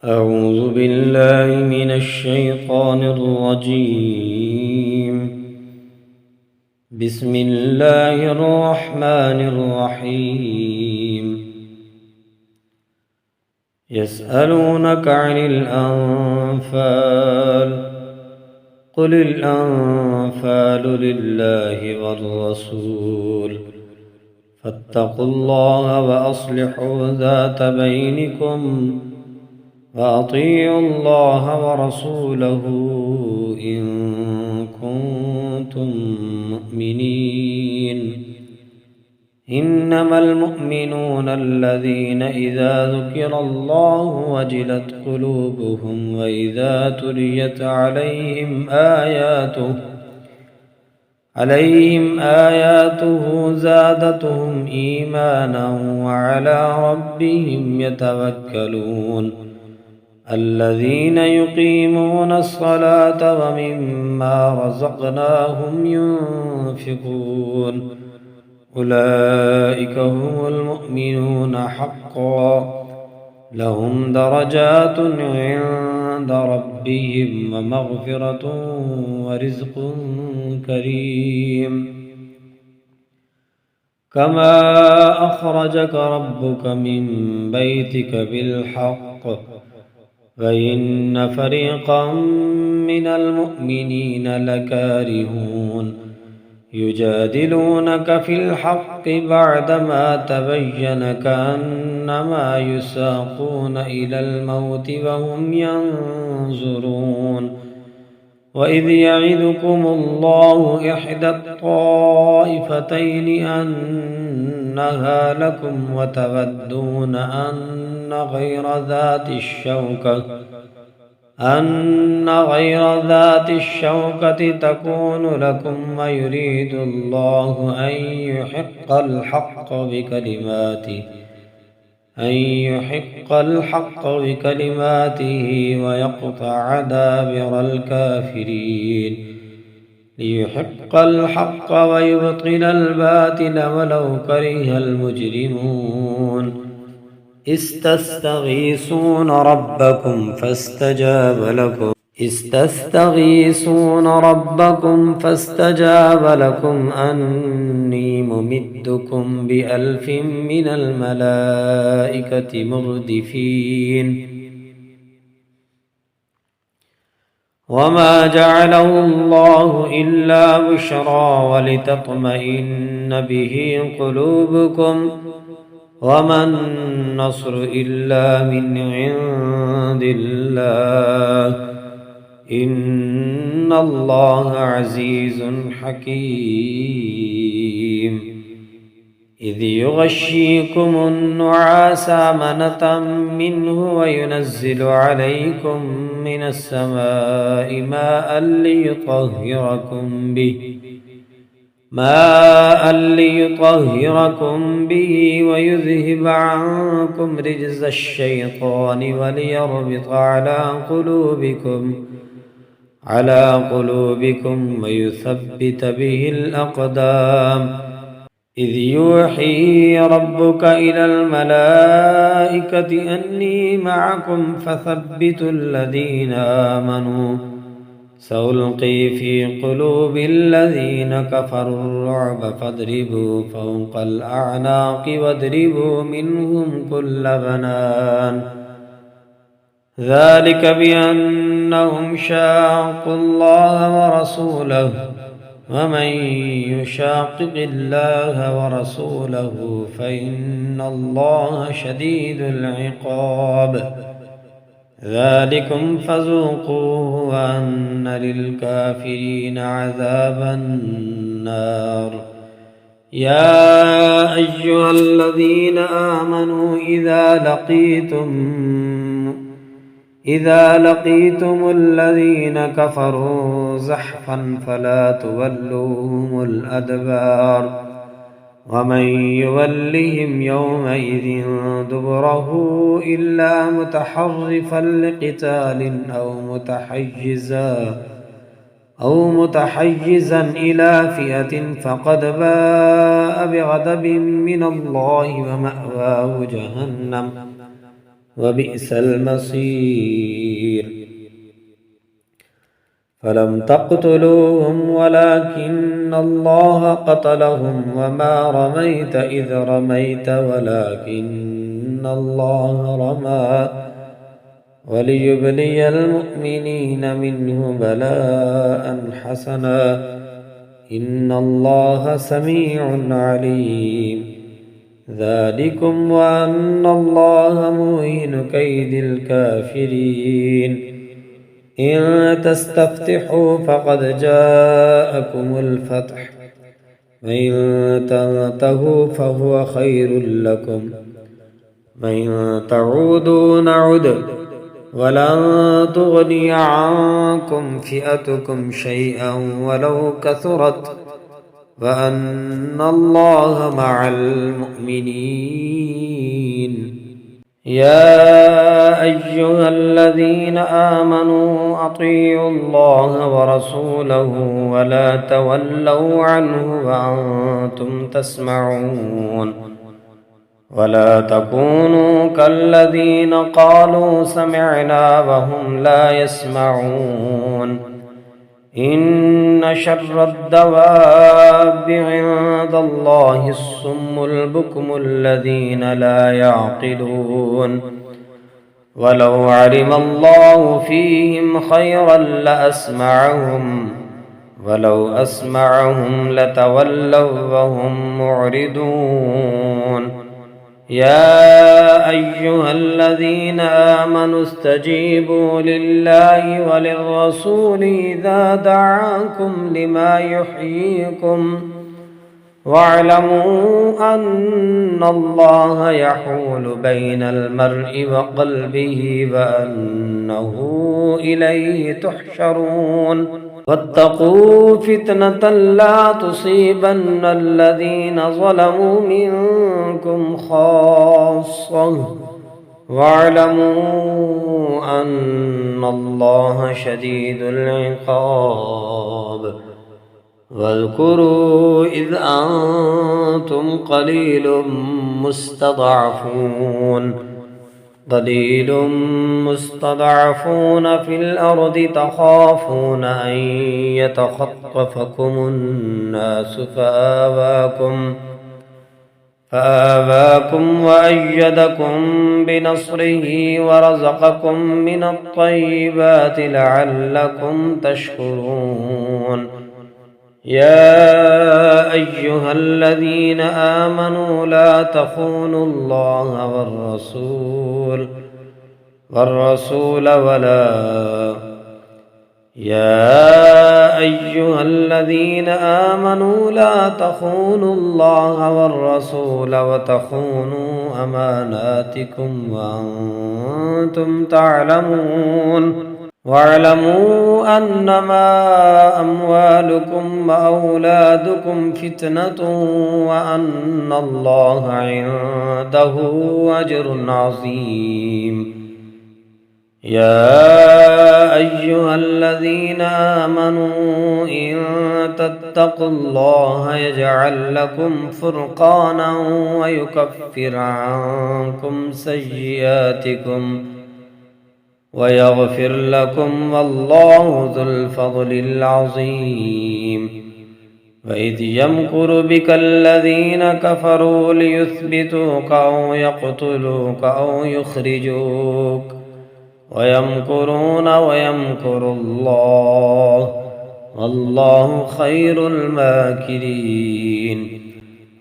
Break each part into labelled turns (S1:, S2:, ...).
S1: أعوذ بالله من الشيطان الرجيم. بسم الله الرحمن الرحيم. يسألونك عن الأنفال، قل الأنفال لله والرسول، فاتقوا الله وأصلحوا ذات بينكم، وأطيعوا الله ورسوله إن كنتم مؤمنين. إنما المؤمنون الذين إذا ذكر الله وجلت قلوبهم وإذا تليت عليهم آياته زادتهم إيمانا وعلى ربهم يتوكلون. الذين يقيمون الصلاة ومما رزقناهم ينفقون، أولئك هم المؤمنون حقا، لهم درجات عند ربهم ومغفرة ورزق كريم. كما أخرجك ربك من بيتك بالحق، فإن فريقا من المؤمنين لكارهون يجادلونك في الحق بعدما تبين كأنما يساقون إلى الموت وهم ينظرون. وإذ يعدكم الله إحدى الطائفتين أنها لكم وتودون أن غير ذات الشوكة تكون لكم، ويريد الله أن يحق الحق بكلماته ويقطع دابر الكافرين، ليحق الحق ويبطل الباطل ولو كره المجرمون. استستغيثون ربكم فاستجاب لكم أني ممدكم ب1000 من الملائكة مردفين. وما جعله الله إلا بشرى ولتطمئن به قلوبكم، وما النصر إلا من عند الله، إن الله عزيز حكيم. إذ يغشيكم النعاس أمنة منه وينزل عليكم من السماء ماء ليطهركم به ويذهب عنكم رجز الشيطان وليربط على قلوبكم ويثبت به الأقدام. إذ يوحي ربك إلى الملائكة أني معكم فثبتوا الذين آمنوا، سألقي في قلوب الذين كفروا الرعب فاضربوا فوق الأعناق واضربوا منهم كل بنان، ذلك بأنهم شاقوا الله ورسوله، ومن يشاقق الله ورسوله فإن الله شديد العقاب. ذلكم فذوقوه وأن للكافرين عذاب النار. يا أيها الذين آمنوا إذا لقيتم الذين كفروا زحفا فلا تولوهم الأدبار، ومن يولهم يومئذ دبره إلا متحرفا لقتال أو متحيزا إلى فئة فقد باء بغضب من الله ومأواه جهنم وبئس المصير. فلم تقتلوهم ولكن الله قتلهم وما رميت إذ رميت ولكن الله رمى وليبلي المؤمنين منه بلاء حسنا إن الله سميع عليم. ذلكم وأن الله موهن كيد الكافرين. إن تستفتحوا فقد جاءكم الفتح وإن تنتهوا فهو خير لكم وإن تعودوا نعد ولن تغني عنكم فئتكم شيئا ولو كثرت وأن الله مع المؤمنين. يا أيها الذين آمنوا أطيعوا الله ورسوله ولا تولوا عنه وأنتم تسمعون ولا تكونوا كالذين قالوا سمعنا وهم لا يسمعون. إن شر الدواب عند الله الصم البكم الذين لا يعقلون. ولو علم الله فيهم خيرا لأسمعهم ولو أسمعهم لتولوا وهم معرضون. يا أيها الذين آمنوا استجيبوا لله وللرسول إذا دعاكم لما يحييكم واعلموا أن الله يحول بين المرء وقلبه وأنه إليه تحشرون. واتقوا فتنة لا تصيبن الذين ظلموا منكم خاصة واعلموا أن الله شديد العقاب. واذكروا إذ أنتم قليل مستضعفون في الأرض تخافون أن يتخطفكم الناس فآواكم وأيدكم بنصره ورزقكم من الطيبات لعلكم تشكرون. يا أيها الذين آمنوا لا تخونوا الله والرسول وتخونوا أماناتكم وأنتم تعلمون. واعلموا أنما أموالكم وأولادكم فتنة وأن الله عنده أجر عظيم. يا أيها الذين آمنوا إن تتقوا الله يجعل لكم فرقانا ويكفر عنكم سيئاتكم ويغفر لكم والله ذو الفضل العظيم. وإذ يمكر بك الذين كفروا ليثبتوك أو يقتلوك أو يخرجوك ويمكرون ويمكر الله والله خير الماكرين.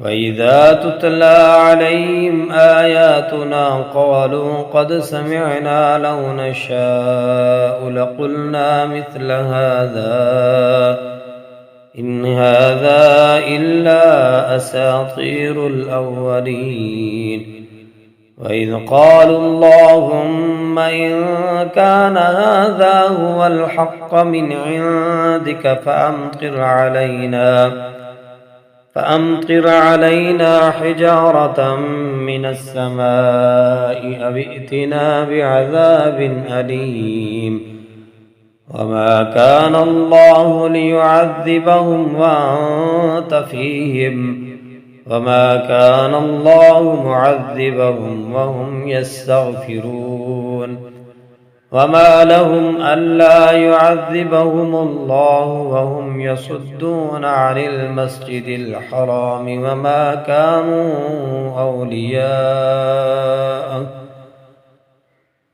S1: وإذا تتلى عليهم آياتنا قالوا قد سمعنا لو نشاء لقلنا مثل هذا إن هذا إلا أساطير الأولين. وإذ قالوا اللهم إن كان هذا هو الحق من عندك فأمطر علينا حجارة من السماء أو ائتنا بعذاب أليم. وما كان الله ليعذبهم وأنت فيهم وما كان الله معذبهم وهم يستغفرون وما لهم ألا يعذبهم الله وهم يصدون عن المسجد الحرام وما كانوا أولياءه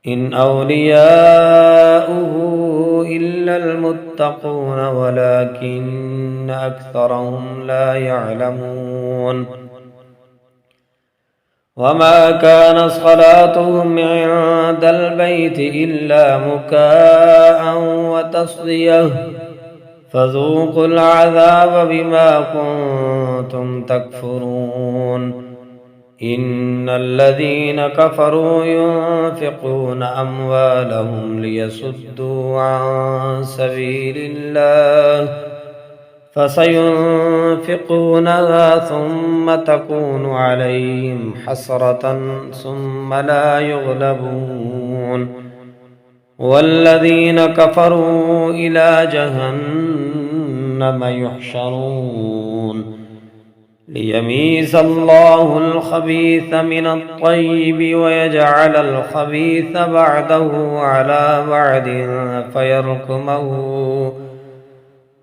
S1: إن أولياؤه إلا المتقون ولكن أكثرهم لا يعلمون وما كان صلاتهم عند البيت إلا مكاء وتصديه فذوقوا العذاب بما كنتم تكفرون إن الذين كفروا ينفقون أموالهم ليصدوا عن سبيل الله فسينفقونها ثم تكون عليهم حسرة ثم لا يغلبون والذين كفروا إلى جهنم يحشرون ليميز الله الخبيث من الطيب ويجعل الخبيث بعده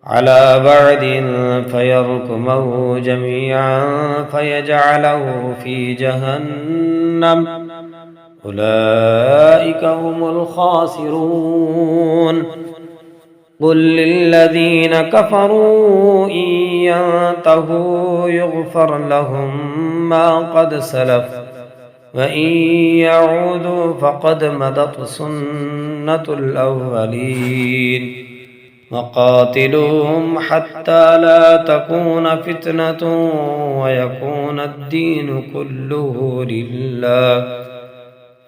S1: على بعد فيركمه جميعا فيجعله في جهنم أولئك هم الخاسرون قل للذين كفروا إن ينتهوا يغفر لهم ما قد سلف وإن يعودوا فقد مضت سنة الأولين وقاتلوهم حتى لا تكون فتنة ويكون الدين كله لله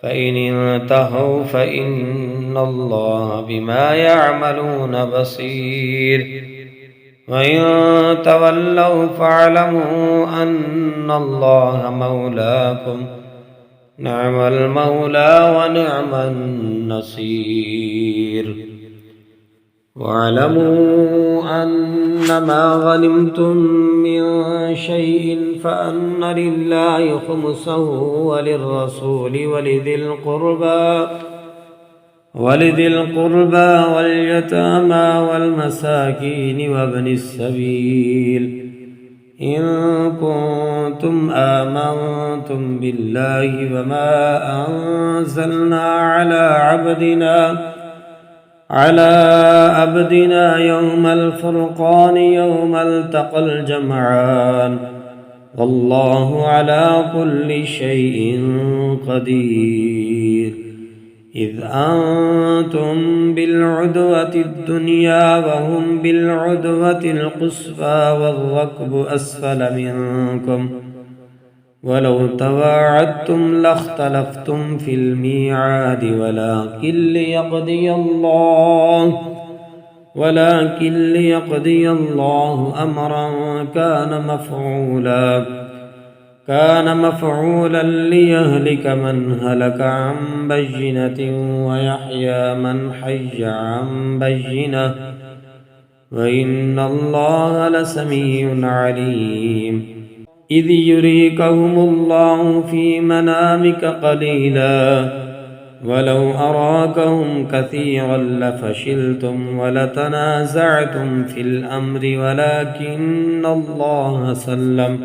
S1: فإن انتهوا فإن الله بما يعملون بصير وإن تولوا فاعلموا أن الله مولاكم نعم المولى ونعم النصير واعلموا أنما غنمتم من شيء فأن لله خمسه وللرسول ولذي القربى واليتامى والمساكين وابن السبيل إن كنتم آمنتم بالله وما أنزلنا على عبدنا يوم الفرقان يوم التقى الجمعان والله على كل شيء قدير إذ أنتم بالعدوة الدنيا وهم بالعدوة القصوى والركب أسفل منكم ولو تواعدتم لاختلفتم في الميعاد ولكن ليقضي الله أمرا كان مفعولا ليهلك من هلك عن بينة ويحيى من حي عن بينة وإن الله لسميع عليم إذ يريكهم الله في منامك قليلا ولو أراكهم كثيرا لفشلتم ولتنازعتم في الأمر ولكن الله سلم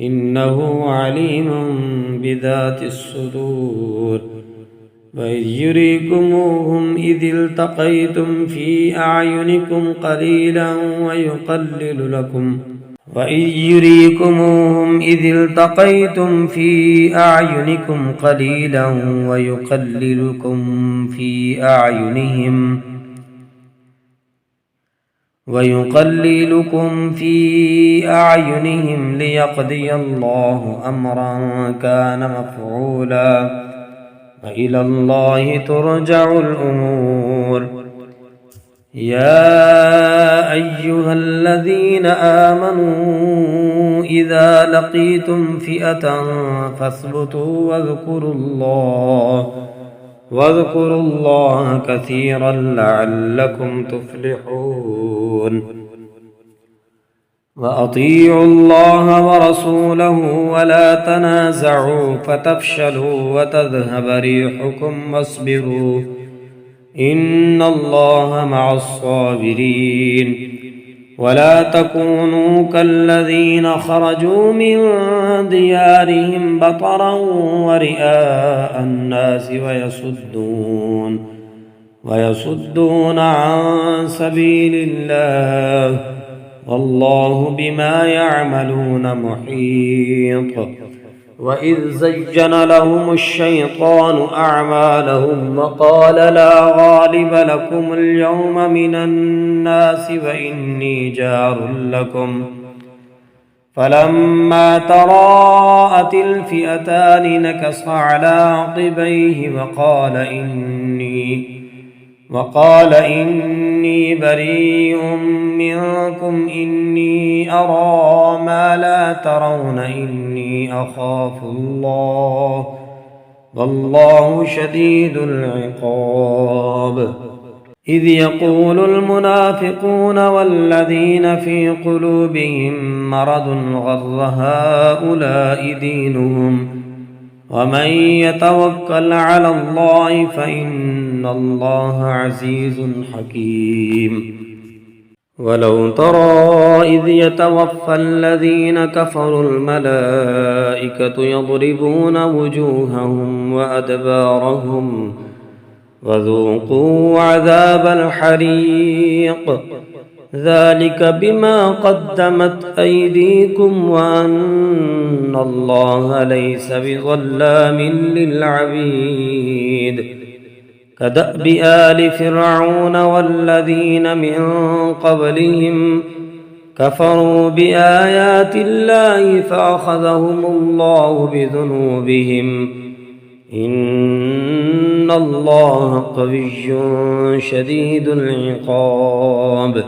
S1: إنه عليم بذات الصدور وإذ يريكموهم إذ التقيتم في أعينكم قليلا ويقللكم في أعينهم ليقضي الله أمرا كان مفعولا وإلى الله ترجع الأمور يا أيها الذين آمنوا إذا لقيتم فئة فاثبتوا واذكروا الله كثيرا لعلكم تفلحون وأطيعوا الله ورسوله ولا تنازعوا فتفشلوا وتذهب ريحكم واصبروا إن الله مع الصابرين ولا تكونوا كالذين خرجوا من ديارهم بطرا ورئاء الناس ويصدون عن سبيل الله والله بما يعملون محيط وإذ زين لهم الشيطان أعمالهم وقال لا غالب لكم اليوم من الناس وإني جار لكم فلما تراءت الفئتان نكص على عقبيه وقال إني بريء منكم إني أرى ما لا ترون إني أخاف الله والله شديد العقاب إذ يقول المنافقون والذين في قلوبهم مرض غر هؤلاء دينهم ومن يتوكل على الله فإن الله عزيز حكيم ولو ترى إذ يتوفى الذين كفروا الملائكة يضربون وجوههم وأدبارهم وذوقوا عذاب الحريق ذلك بما قدمت أيديكم وأن الله ليس بظلام للعبيد كدأب آل فرعون والذين من قبلهم كفروا بآيات الله فأخذهم الله بذنوبهم إن الله قوي شديد العقاب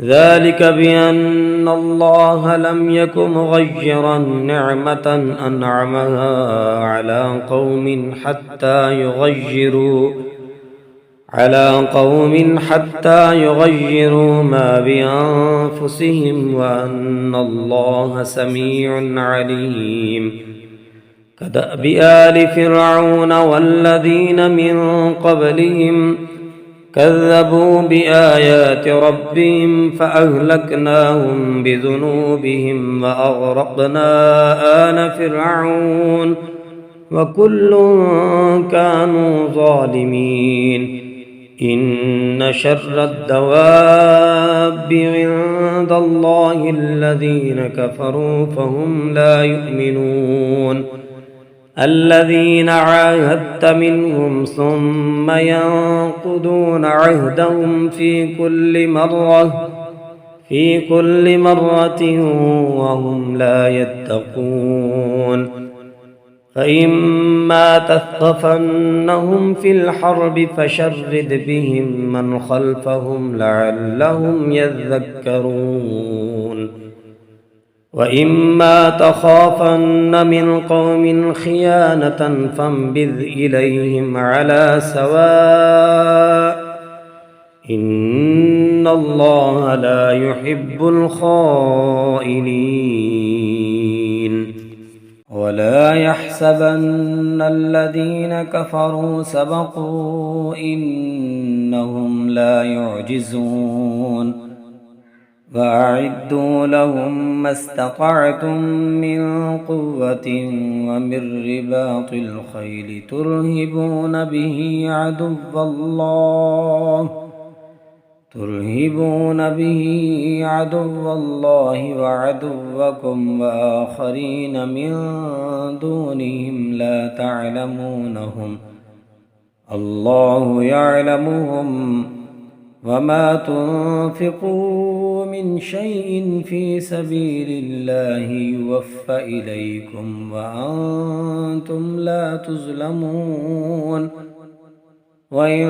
S1: ذلك بأن الله لم يك مغيرا نعمة أنعمها على قوم حتى يغيروا ما بأنفسهم وأن الله سميع عليم كدأب آل فرعون والذين من قبلهم كذبوا بآيات ربهم فأهلكناهم بذنوبهم وأغرقنا آل فرعون وكل كانوا ظالمين إن شر الدواب عند الله الذين كفروا فهم لا يؤمنون الذين عاهدت منهم ثم ينقضون عهدهم في كل مرة وهم لا يتقون فإما تثقفنهم في الحرب فشرد بهم من خلفهم لعلهم يذكرون وإما تخافن من قوم خيانة فانبذ إليهم على سواء إن الله لا يحب الخائنين ولا يحسبن الذين كفروا سبقوا إنهم لا يعجزون وأعدوا لهم ما استطعتم من قوة ومن رباط الخيل ترهبون به عدو الله وعدوكم وآخرين من دونهم لا تعلمونهم الله يعلمهم وما تنفقوا من شيء في سبيل الله يوفى إليكم وأنتم لا تظلمون وإن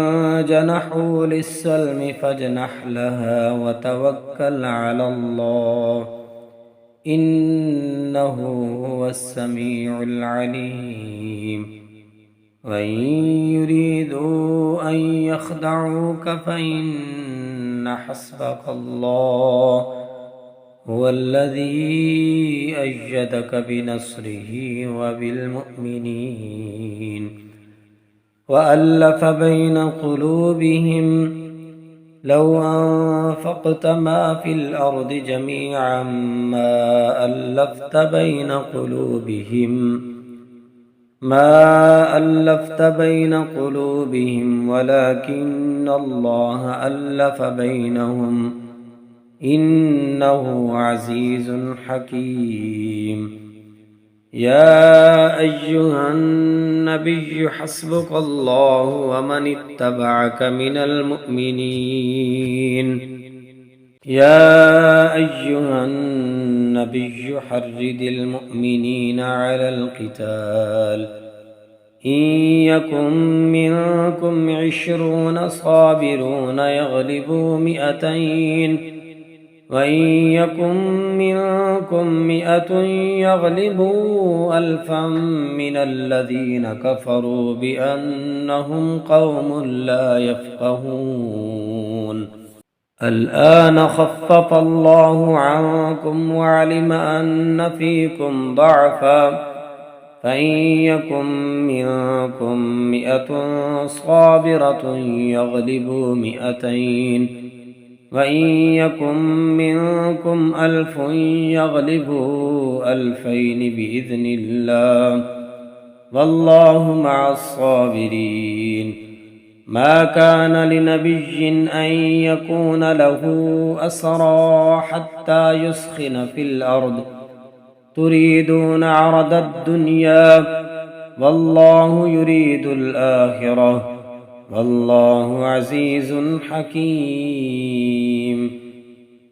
S1: جنحوا للسلم فاجنح لها وتوكل على الله إنه هو السميع العليم وإن يريدوا أن يخدعوك فإن حسبك الله هو الذي أيدك بنصره وبالمؤمنين وألف بين قلوبهم لو أنفقت ما في الأرض جميعا ما ألفت بين قلوبهم ولكن الله ألف بينهم إنه عزيز حكيم. يا أيها النبي حسبك الله ومن اتبعك من المؤمنين. يا أيها النبي حرض المؤمنين على القتال إن يكن منكم 20 صابرون يغلبوا 200 وإن يكن منكم 100 يغلبوا 1000 من الذين كفروا بأنهم قوم لا يفقهون. الآن خفف الله عنكم وعلم أن فيكم ضعفا فإن يكن منكم 100 صابرة يغلبوا 200 وإن يكن منكم 1000 يغلبوا 2000 بإذن الله والله مع الصابرين. ما كان لنبي أن يكون له أسرى حتى يسخن في الأرض تريدون عرض الدنيا والله يريد الآخرة والله عزيز حكيم.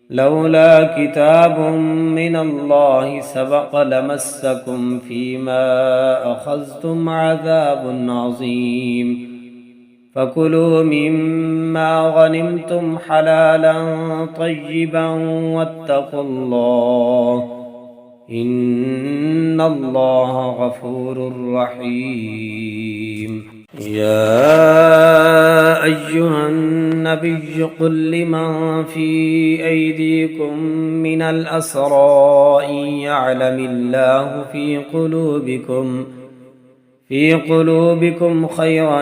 S1: لولا كتاب من الله سبق لمسكم فيما أخذتم عذاب عظيم فكلوا مما غنمتم حلالا طيبا واتقوا الله إن الله غفور رحيم. يا أيها النبي قل لمن في أيديكم من الأسرى إن يعلم الله في قلوبكم خيرا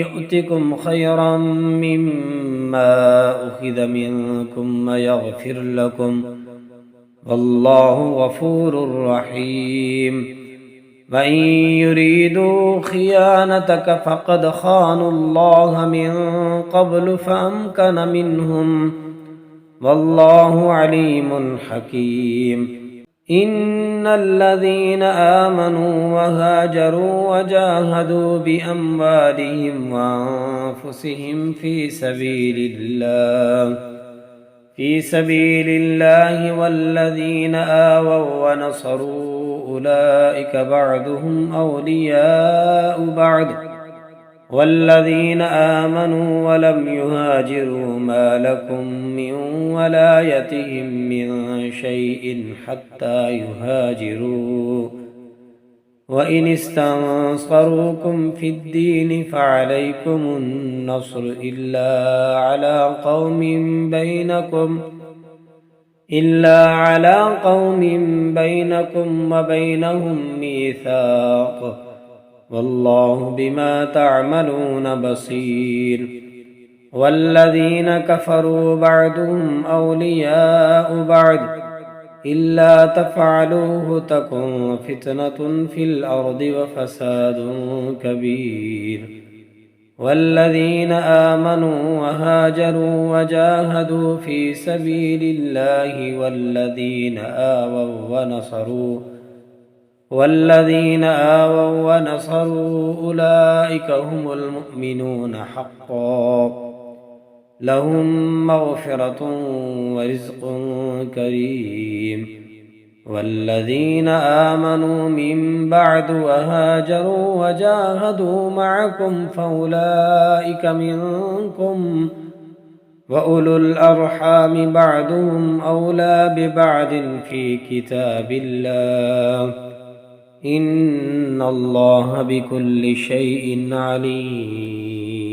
S1: يؤتكم خيرا مما أخذ منكم ويغفر لكم والله غفور رحيم. وإن يريدوا خيانتك فقد خانوا الله من قبل فأمكن منهم والله عليم حكيم. إن الذين آمنوا وهاجروا وجاهدوا بأموالهم وأنفسهم في سبيل الله والذين آووا ونصروا أولئك بعضهم أولياء بعض والذين آمنوا ولم يهاجروا ما لكم من ولايتهم من شيء حتى يهاجروا وإن استنصروكم في الدين فعليكم النصر إلا على قوم بينكم وبينهم ميثاق والله بما تعملون بصير. والذين كفروا بعضهم أولياء بعض إلا تفعلوه تكن فتنة في الأرض وفساد كبير. والذين آمنوا وهاجروا وجاهدوا في سبيل الله والذين آووا ونصروا أولئك هم المؤمنون حقا لهم مغفرة ورزق كريم. والذين آمنوا من بعد وهاجروا وجاهدوا معكم فأولئك منكم وأولو الأرحام بعضهم أولى ببعض في كتاب الله إن الله بكل شيء عليم.